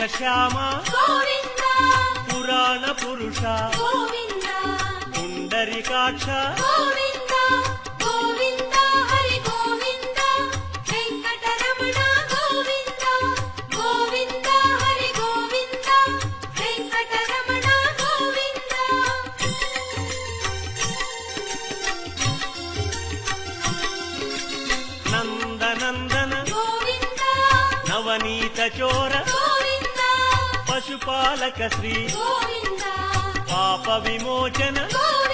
శ్యామ గోవింద పురాణ పురుష గోవింద పుండరీకాక్ష గోవింద గోవింద హరి గోవింద వెంకటరమణ గోవింద గోవింద హరి గోవింద వెంకటరమణ గోవింద నందనందన గోవింద నవనీత చోర గోవింద పశుపాలక శ్రీ గోవింద పాప విమోచన గోవింద